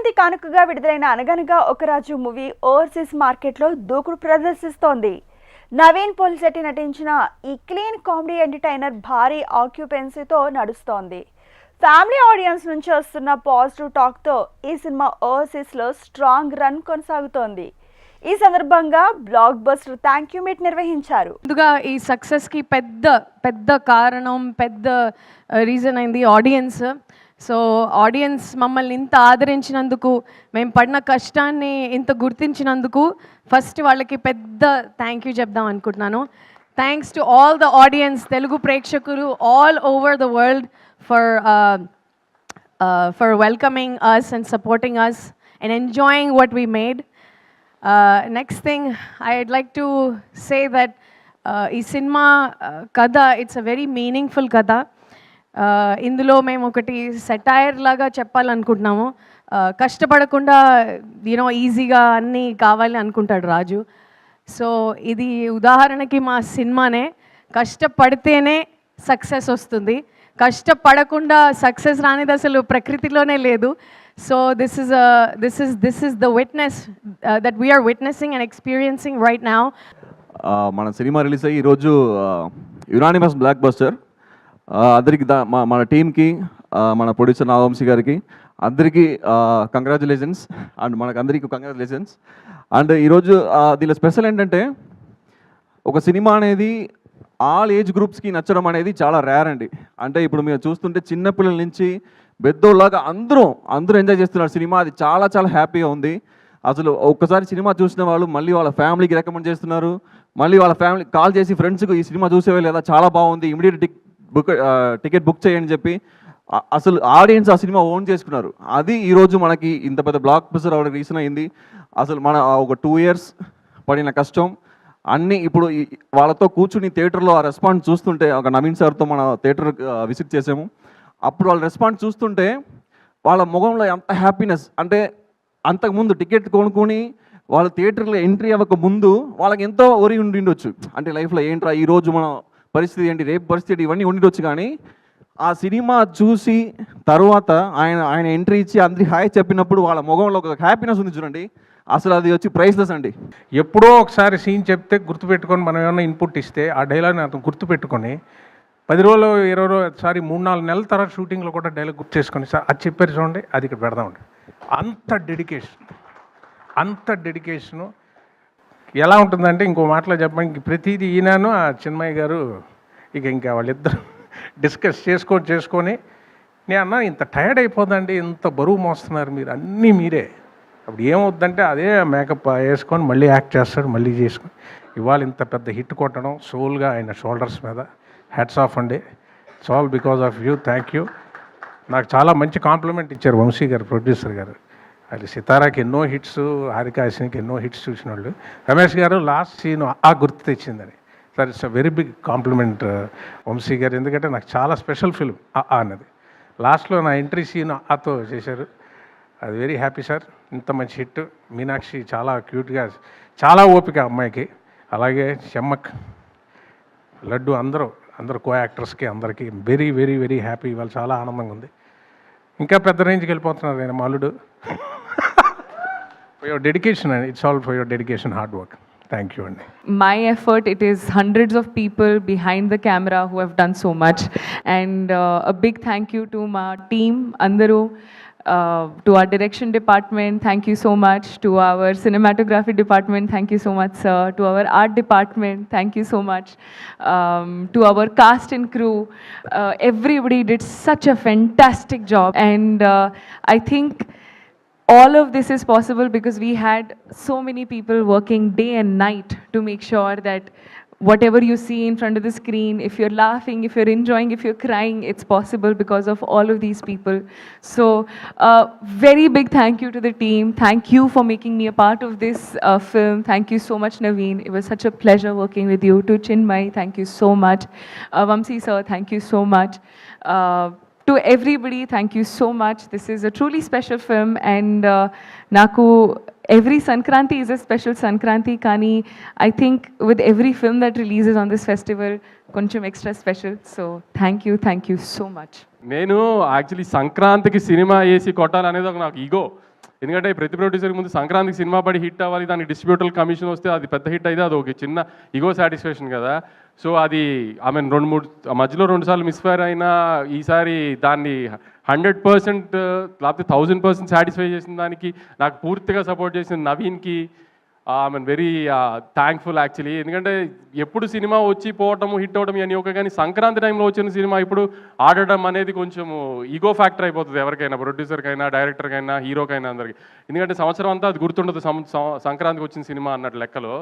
సంక్రాంతి కానుకగా విడుదలైన అనగనగా ఒక రాజు మూవీ ఓవర్సీస్ మార్కెట్లో దూకుడు ప్రదర్శిస్తోంది. నవీన్ పోలిశెట్టి నటించిన ఈ క్లీన్ కామెడీ ఎంటర్టైనర్ భారీ ఆక్యుపెన్సీతో నడుస్తోంది. ఫ్యామిలీ ఆడియన్స్ నుంచి వస్తున్న పాజిటివ్ టాక్తో ఈ సినిమా ఓవర్సీస్లో స్ట్రాంగ్ రన్ కొనసాగుతోంది. ఈ సందర్భంగా block buster thank you meet నిర్వహించారు. ముందుగా ఈ సక్సెస్కి పెద్ద కారణం, పెద్ద రీజన్ అయింది ఆడియన్స్. సో ఆడియన్స్ మమ్మల్ని ఇంత ఆదరించినందుకు, మేము పడిన కష్టాన్ని ఇంత గుర్తించినందుకు ఫస్ట్ వాళ్ళకి పెద్ద థ్యాంక్ యూ చెప్దాం అనుకుంటున్నాను. Thanks to all the audience, Telugu ప్రేక్షకులు all over the world for welcoming us and supporting us and enjoying what we made. Next thing I'd like to say that ఈ సినిమా కథ it's a very meaningful కథ. ఇందులో మేము ఒకటి satire లాగా చెప్పాలనుకుంటున్నాము. కష్టపడకుండా ఈజీగా అన్నీ కావాలి అనుకుంటాడు రాజు. సో ఇది ఉదాహరణకి మా సినిమానే. కష్టపడితేనే సక్సెస్ వస్తుంది, కష్టపడకుండా సక్సెస్ రానిది అసలు ప్రకృతిలోనే లేదు. So this is the witness that we are witnessing and experiencing right now. మన సినిమా రిలీజ్ అయ్యి ఈరోజు యునానిమస్ బ్లాక్ బస్టర్. అందరికి మన టీంకి, మన ప్రొడ్యూసర్ నాగవంశీ గారికి అందరికీ కంగ్రాచులేషన్స్. అండ్ మనకు అందరికీ కంగ్రాచులేషన్స్. అండ్ ఈరోజు దీనిలో స్పెషల్ ఏంటంటే, ఒక సినిమా అనేది ఆల్ ఏజ్ గ్రూప్స్కి నచ్చడం అనేది చాలా రేర్ అండి. అంటే ఇప్పుడు మీరు చూస్తుంటే చిన్నపిల్లల నుంచి పెద్దోళ్ళలాగా అందరూ ఎంజాయ్ చేస్తున్నారు సినిమా. అది చాలా చాలా హ్యాపీగా ఉంది. అసలు ఒక్కసారి సినిమా చూసిన వాళ్ళు మళ్ళీ వాళ్ళ ఫ్యామిలీకి రికమెండ్ చేస్తున్నారు. మళ్ళీ వాళ్ళ ఫ్యామిలీ కాల్ చేసి ఫ్రెండ్స్కి ఈ సినిమా చూసేవే లేదా, చాలా బాగుంది, ఇమీడియట్ టికెట్ బుక్ చేయండి చెప్పి అసలు ఆడియన్స్ ఆ సినిమా ఓన్ చేసుకున్నారు. అది ఈరోజు మనకి ఇంత పెద్ద బ్లాక్ బస్టర్ అవడానికి రీజన్ అయింది. అసలు మన ఒక 2 years పడిన కష్టం అన్నీ ఇప్పుడు వాళ్ళతో కూర్చుని థియేటర్లో ఆ రెస్పాన్స్ చూస్తుంటే, ఒక నవీన్ సార్తో మన థియేటర్ విజిట్ చేసాము. అప్పుడు వాళ్ళ రెస్పాన్స్ చూస్తుంటే వాళ్ళ ముఖంలో ఎంత హ్యాపీనెస్ అంటే, అంతకుముందు టికెట్ కొనుక్కొని వాళ్ళ థియేటర్లో ఎంట్రీ అవ్వక ముందు వాళ్ళకి ఎంతో ఒరి ఉండిండొచ్చు. అంటే లైఫ్లో ఏంట్రా ఈరోజు మన పరిస్థితి ఏంటి, రేపు పరిస్థితి, ఇవన్నీ ఉండిడొచ్చు. కానీ ఆ సినిమా చూసి తర్వాత ఆయన ఎంట్రీ ఇచ్చి అందరి హాయ్ చెప్పినప్పుడు వాళ్ళ ముఖంలో ఒక హ్యాపీనెస్ ఉంది చూడండి. అసలు అది వచ్చి ప్రైస్లెస్ అండి. ఎప్పుడో ఒకసారి సీన్ చెప్తే గుర్తుపెట్టుకొని మనం ఏమైనా ఇన్పుట్ ఇస్తే ఆ డైలాగ్ని అతను గుర్తుపెట్టుకొని 10 రోజులు 20 రోజులు సారీ 3-4 నెలల తర్వాత షూటింగ్లో కూడా డైలాగ్ గుర్తు చేసుకొని సార్ అది చెప్పారు చూడండి, అది ఇక్కడ పెడదామండి. అంత డెడికేషను ఎలా ఉంటుందంటే, ఇంకో మాటలో చెప్పడానికి ప్రతిదీ ఈయనను ఆ చిన్మయ్య గారు ఇంకా వాళ్ళిద్దరు డిస్కస్ చేసుకొని నేను అన్నా ఇంత టైర్డ్ అయిపోదండి, ఇంత బరువు మోస్తున్నారు మీరు, అన్నీ మీరే. అప్పుడు ఏమవుద్దంటే అదే మేకప్ వేసుకొని మళ్ళీ యాక్ట్ చేస్తాడు, మళ్ళీ చేసుకొని ఇవాళ ఇంత పెద్ద హిట్ కొట్టడం సోల్గా ఆయన షోల్డర్స్ మీద హ్యాట్స్ ఆఫ్ అండి. It's all because of you. Thank you. నాకు చాలా మంచి కాంప్లిమెంట్ ఇచ్చారు వంశీ గారు, ప్రొడ్యూసర్ గారు. అది సితారాకి ఎన్నో హిట్స్, హారికాసినికి ఎన్నో హిట్స్ చూసిన వాళ్ళు. రమేష్ గారు లాస్ట్ సీన్ గుర్తు తెచ్చిందని. Sir it's a very big compliment Vamshi గారు, ఎందుకంటే నాకు చాలా స్పెషల్ ఫిల్మ్ అన్నది. లాస్ట్లో నా ఎంట్రీ సీన్ ఆతో చేశారు. అది వెరీ హ్యాపీ సార్. ఇంత మంచి హిట్. మీనాక్షి చాలా క్యూట్గా, చాలా ఓపిక అమ్మాయికి. అలాగే చెమ్మక్, లడ్డు, అందరూ కో యాక్టర్స్కి అందరికీ వెరీ వెరీ వెరీ హ్యాపీ. ఇవాళ చాలా ఆనందంగా ఉంది. ఇంకా పెద్ద రేంజ్కి వెళ్ళిపోతున్నారు నేను మాలుడు. For your dedication, and it's all for your dedication, hard work. Thank you. My effort, it is hundreds of people behind the camera who have done so much, and a big thank you to my team Andaru, to our direction department, thank you so much. To our cinematography department, thank you so much sir. To our art department, thank you so much. To our cast and crew, everybody did such a fantastic job, and I think all of this is possible because we had so many people working day and night to make sure that whatever you see in front of the screen, if you're laughing, if you're enjoying, if you're crying, it's possible because of all of these people. So very big thank you to the team. Thank you for making me a part of this film. Thank you so much Naveen, it was such a pleasure working with you. To Chinmay, thank you so much. Vamsi sir, thank you so much. To everybody, thank you so much. This is a truly special film, and naku every Sankranti is a special Sankranti, kani I think with every film that releases on this festival, koncham extra special. So thank you so much. నేను actually సంక్రాంతికి cinema వేసి కొట్టాలనేది ఒక నాకు ego. ఎందుకంటే ప్రతి ప్రొడ్యూసర్కి ముందు సంక్రాంతికి సినిమా పడి హిట్ అవ్వాలి, దానికి డిస్ట్రిబ్యూటర్ కమిషన్ వస్తే అది పెద్ద హిట్ అయితే అది ఒక చిన్న ఇగో సాటిస్ఫాక్షన్ కదా. సో అది ఐ మీన్ 2-3 మధ్యలో 2 సార్లు మిస్ఫైర్ అయినా ఈసారి దాన్ని 100% లేకపోతే 1000% సాటిస్ఫై చేసిన దానికి నాకు పూర్తిగా సపోర్ట్ చేసిన నవీన్కి I mean very thankful actually. ఎందుకంటే ఎప్పుడు సినిమా వచ్చి పోవటము హిట్ అవ్వడం అని ఒక, కానీ సంక్రాంతి టైంలో వచ్చిన సినిమా ఇప్పుడు ఆడటం అనేది కొంచెము ఈగో ఫ్యాక్టర్ అయిపోతుంది ఎవరికైనా, ప్రొడ్యూసర్కైనా, డైరెక్టర్కైనా, హీరోకైనా అందరికి. ఎందుకంటే సంవత్సరం అంతా అది గుర్తుండదు సంక్రాంతికి వచ్చిన సినిమా అన్నట్టు లెక్కలో.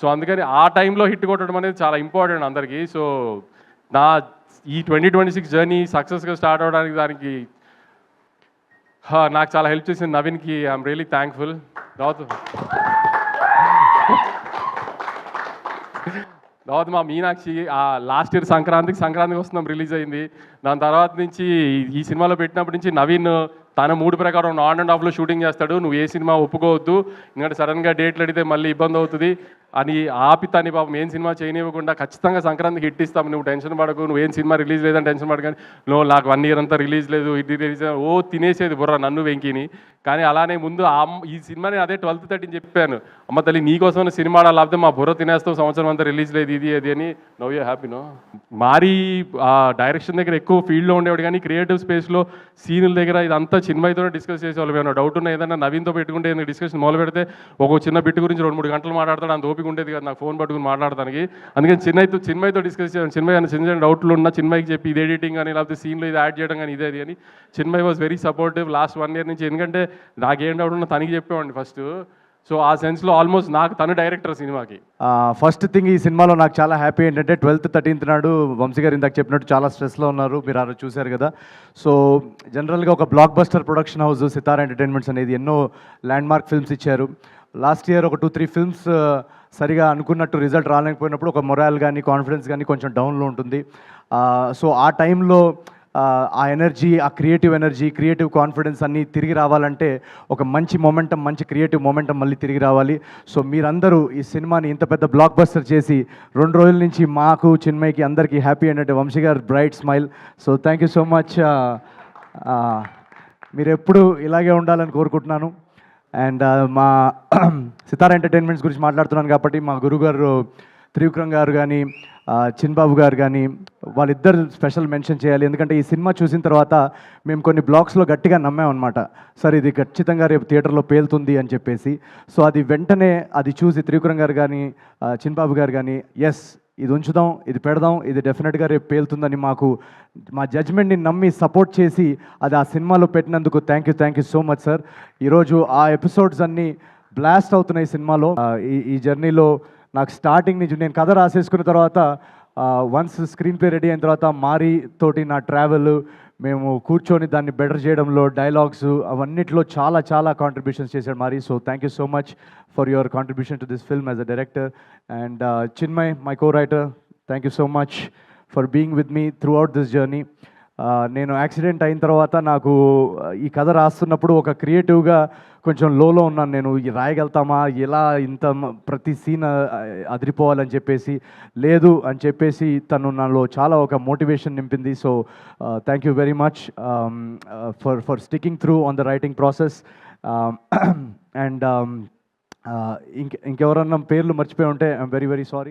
సో అందుకని ఆ టైంలో హిట్ కొట్టడం అనేది చాలా ఇంపార్టెంట్ అందరికీ. సో నా ఈ 2026 జర్నీ సక్సెస్గా స్టార్ట్ అవ్వడానికి దానికి నాకు చాలా హెల్ప్ చేసిన నవీన్కి ఐఎమ్ రియలీ థ్యాంక్ఫుల్. తర్వాత మా మీనాక్షి లాస్ట్ ఇయర్ సంక్రాంతికి వస్తున్నాం రిలీజ్ అయింది. దాని తర్వాత నుంచి ఈ సినిమాలో పెట్టినప్పటి నుంచి నవీన్ తన మూడు ప్రకారం ఆన్ అండ్ ఆఫ్లో షూటింగ్ చేస్తాడు. నువ్వు ఏ సినిమా ఒప్పుకోవద్దు, ఎందుకంటే సడన్గా డేట్లు అడిగితే మళ్ళీ ఇబ్బంది అవుతుంది అని ఆపి తని పాపం ఏం సినిమా చేయనివ్వకుండా ఖచ్చితంగా సంక్రాంతికి హిట్ ఇస్తాం, నువ్వు టెన్షన్ పడకు, నువ్వు ఏం సినిమా రిలీజ్ లేదని టెన్షన్ పడకని. నువ్వు నాకు 1 ఇయర్ అంతా రిలీజ్ లేదు, ఇది రిలీజ్ తినేసేది బుర్ర నన్ను వెంకిని. కానీ అలానే ముందు ఈ సినిమాని అదే 12th 13 చెప్పాను, అమ్మ తల్లి నీకోసం సినిమా లేకపోతే మా బుర్ర తినేస్తావు, సంవత్సరం అంతా రిలీజ్ లేదు ఇది అది అని. నవ్ యూ హ్యాపీనో. మారీ డైరెక్షన్ దగ్గర ఎక్కువ ఫీల్డ్లో ఉండేవాడు, కానీ క్రియేటివ్ స్పేస్లో సీనుల దగ్గర ఇదంతా చిన్మయ్యతో డిస్కస్ చేసేవాళ్ళు. ఏమైనా డౌట్ ఉన్నా ఏదైనా నవీన్తో పెట్టుకుంటే ఏదైనా డిస్కషన్ మొదలు పెడితే ఒక చిన్న బిట్ గురించి 2-3 గంటలు మాట్లాడతాడు. అంత ఓపిక ఉండేది కదా నాకు ఫోన్ పట్టుకుని మాట్లాడడానికి. అందుకని చిన్మయ్యతో డిస్కస్ చేయాలి. చిన్మయ్య చిన్న డౌట్లు ఉన్నా చిన్మయ్యకి చెప్పి ఇది ఎడిటింగ్ కానీ లేకపోతే సీన్లో ఇది యాడ్ చేయడం కానీ ఇదే అని. Chinmayya was very supportive last 1 year నుంచి. ఎందుకంటే నాకేం డౌట్ ఉన్నా తనకి చెప్పేవాడిని ఫస్ట్. సో ఆ సెన్స్లో ఆల్మోస్ట్ నాకు తను డైరెక్టర్ సినిమాకి. ఫస్ట్ థింగ్ ఈ సినిమాలో నాకు చాలా హ్యాపీ ఏంటంటే 12th 13th నాడు వంశీ గారు ఇందాక చెప్పినట్టు చాలా స్ట్రెస్లో ఉన్నారు, మీరు ఆ రోజు చూశారు కదా. సో జనరల్గా ఒక బ్లాక్ బస్టర్ ప్రొడక్షన్ హౌస్ సితారా ఎంటర్టైన్మెంట్స్ అనేది ఎన్నో ల్యాండ్ మార్క్ ఫిల్మ్స్ ఇచ్చారు. లాస్ట్ ఇయర్ ఒక 2-3 ఫిల్మ్స్ సరిగా అనుకున్నట్టు రిజల్ట్ రాలేకపోయినప్పుడు ఒక మొరాల్ కానీ కాన్ఫిడెన్స్ కానీ కొంచెం డౌన్లో ఉంటుంది. సో ఆ టైంలో ఆ ఎనర్జీ, ఆ క్రియేటివ్ ఎనర్జీ, క్రియేటివ్ కాన్ఫిడెన్స్ అన్నీ తిరిగి రావాలంటే ఒక మంచి మొమెంటం, మంచి క్రియేటివ్ మొమెంటం మళ్ళీ తిరిగి రావాలి. సో మీరందరూ ఈ సినిమాని ఇంత పెద్ద బ్లాక్ బస్టర్ చేసి 2 రోజుల నుంచి మాకు చిన్మయ్యకి అందరికీ హ్యాపీ ఏంటంటే వంశీ గారు bright smile. So thank you so much. మీరు ఎప్పుడు ఇలాగే ఉండాలని కోరుకుంటున్నాను. అండ్ మా సితారా ఎంటర్టైన్మెంట్స్ గురించి మాట్లాడుతున్నాను కాబట్టి మా గురుగారు త్రివిక్రమ్ గారు కానీ చిన్బాబు గారు కానీ వాళ్ళిద్దరు స్పెషల్ మెన్షన్ చేయాలి. ఎందుకంటే ఈ సినిమా చూసిన తర్వాత మేము కొన్ని బ్లాగ్స్లో గట్టిగా నమ్మామన్నమాట, సార్ ఇది ఖచ్చితంగా రేపు థియేటర్లో పేలుతుంది అని చెప్పేసి. సో అది వెంటనే అది చూసి త్రివిక్రమ్ గారు కానీ చిన్బాబు గారు కానీ ఎస్ ఇది ఉంచుదాం, ఇది పెడదాం, ఇది డెఫినెట్గా రేపు పేలుతుందని మాకు మా జడ్జ్మెంట్ని నమ్మి సపోర్ట్ చేసి అది ఆ సినిమాలో పెట్టినందుకు thank you so much sir. ఈరోజు ఆ ఎపిసోడ్స్ అన్నీ బ్లాస్ట్ అవుతున్నాయి సినిమాలో. ఈ జర్నీలో నాకు స్టార్టింగ్ నుంచి నేను కథ రాసేసుకున్న తర్వాత వన్స్ స్క్రీన్ ప్లే రెడీ అయిన తర్వాత మారీ తోటి నా ట్రావెల్, మేము కూర్చొని దాన్ని బెటర్ చేయడంలో డైలాగ్స్ అవన్నిట్లో చాలా కాంట్రిబ్యూషన్స్ చేశాడు Maari. So thank you so much for your contribution to this film as a director. And Chinmay my co writer, thank you so much for being with me throughout this journey. నేను accident అయిన తర్వాత నాకు ఈ కథ రాస్తున్నప్పుడు ఒక క్రియేటివ్గా కొంచెం లోలో ఉన్నాను. నేను రాయగలుగుతామా, ఎలా ఇంత ప్రతి సీన్ అదిరిపోవాలని చెప్పేసి, లేదు అని చెప్పేసి తను నాలో చాలా ఒక మోటివేషన్ నింపింది. So thank you very much for sticking through on the writing process. And ఇంకెవరన్నా పేర్లు మర్చిపోయి ఉంటే ఐఎమ్ వెరీ సారీ.